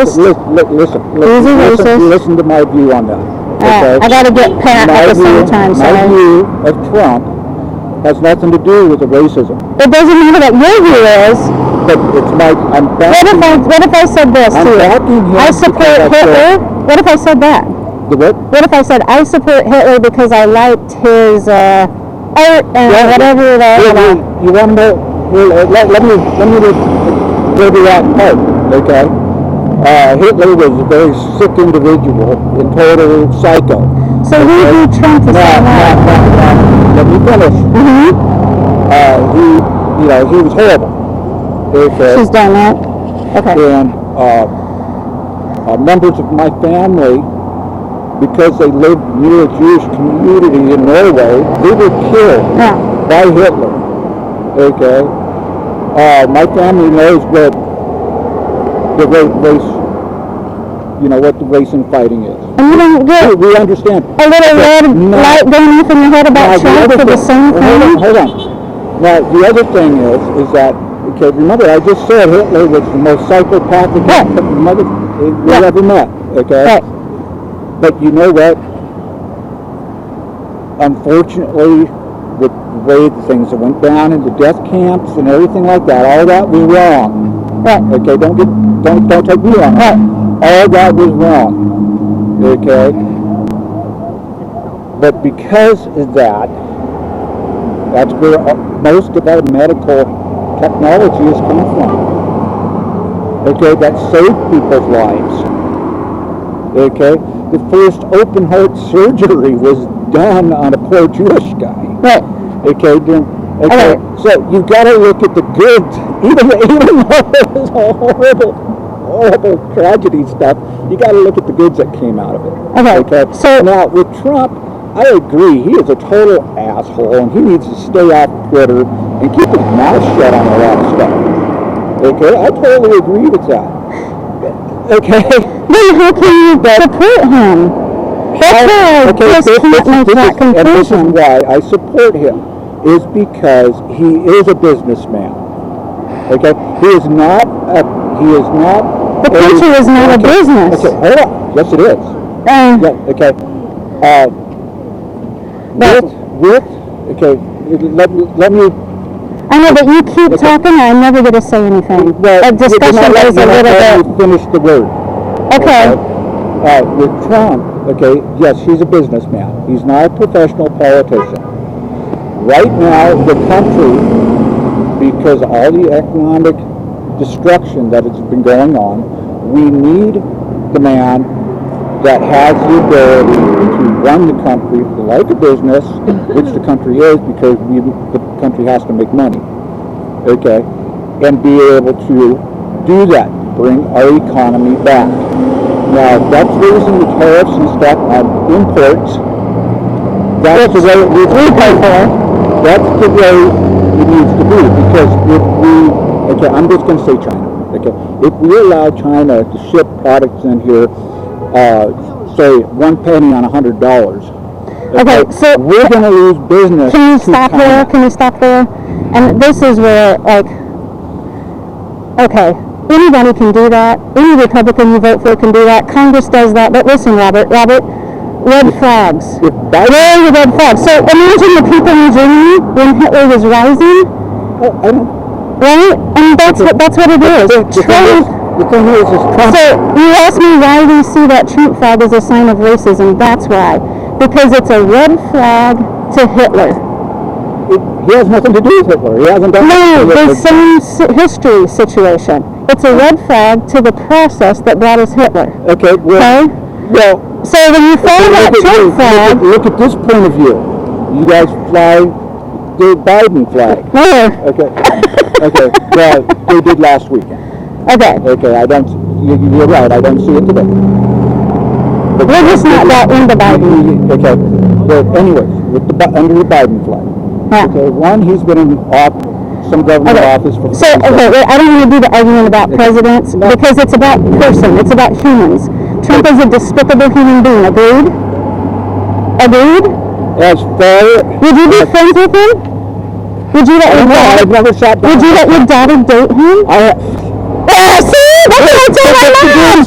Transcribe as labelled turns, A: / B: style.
A: Listen to my view on that. Okay?
B: I got to get Pat at the same time.
A: My view of Trump has nothing to do with the racism.
B: It doesn't matter what your view is.
A: But it's my.
B: What if I said this to you? I support Hitler. What if I said that?
A: The what?
B: What if I said I support Hitler because I liked his art and whatever that?
A: You want to know? Let me go to that part. Okay. Hitler was a very sick individual and total psycho.
B: So who do Trump to say that?
A: Let me finish. He was horrible. Okay.
B: She's done that. Okay.
A: And members of my family, because they lived near a Jewish community in Norway, they were killed by Hitler. Okay. My family knows what the race, what the race and fighting is.
B: And you don't get
A: we understand.
B: A little red light going off in your head about Trump for the same thing?
A: Hold on. Now, the other thing is that, okay, remember I just said Hitler was the most psychopathic mother we ever met, okay?
B: Right.
A: But you know what? Unfortunately, with the way the things that went down in the death camps and everything like that, all that was wrong.
B: Right.
A: Okay, don't take me wrong.
B: Right.
A: All that was wrong. Okay? But because of that, that's where most of our medical technology has come from. Okay, that saved people's lives. Okay, the first open heart surgery was done on a poor Jewish guy.
B: Right.
A: Okay, so you got to look at the goods, even though it was all horrible tragedy stuff. You got to look at the goods that came out of it. Okay. So now with Trump, I agree. He is a total asshole, and he needs to stay off Twitter and keep his mouth shut on a lot of stuff. Okay, I totally agree with that. Okay.
B: Then how can you support him? That's why I just can't make that conclusion.
A: And this is why I support him, is because he is a businessman. Okay, he is not.
B: The country is not a business.
A: Okay, hold on. Yes, it is. Okay. Let me.
B: I know, but you keep talking, and I'm never going to say anything.
A: Well,
B: a discussion is a little bit.
A: Finish the word.
B: Okay.
A: With Trump, okay, yes, he's a businessman. He's not a professional politician. Right now, the country, because of all the economic destruction that has been going on, we need the man that has the ability to run the country like a business, which the country is, because the country has to make money, okay, and be able to do that, bring our economy back. Now, that's raising the tariffs and stuff on imports. That's the way it needs to be. That's the way it needs to be, because if we, okay, I'm just going to say China, okay, if we allow China to ship products in here, say 1 penny on $100.
B: Okay, so
A: we're going to lose business.
B: Can you stop there? Can you stop there? And this is where, okay, anybody can do that. Any Republican you vote for can do that. Congress does that. But listen, Robert, red flags. Where are the red flags? So imagine the people in Germany when Hitler was rising. Right? I mean, that's what it is.
A: The thing is Trump.
B: So you asked me why we see that Trump flag as a sign of racism. That's why. Because it's a red flag to Hitler.
A: He has nothing to do with Hitler. He hasn't done anything.
B: No, the same history situation. It's a red flag to the process that brought us Hitler.
A: Okay, well,
B: so when you follow that Trump flag...
A: Look at this point of view. You guys fly the Biden flag.
B: Where?
A: Okay. Well, they did last weekend.
B: Okay,
A: you're right, I don't see it today. But
B: we're just not that into Biden.
A: Okay, but anyways, under the Biden flag.
B: Yeah.
A: Okay, one, he's been in some government office for...
B: So, wait, I don't want to do the argument about presidents, because it's about it's about humans. Trump is a despicable human being, agreed? Agreed?
A: As far...
B: Would you be friends with him? Would you let your daughter...
A: I've never sat down.
B: Would you let your daughter date him?
A: See?
B: What did I tell my mom?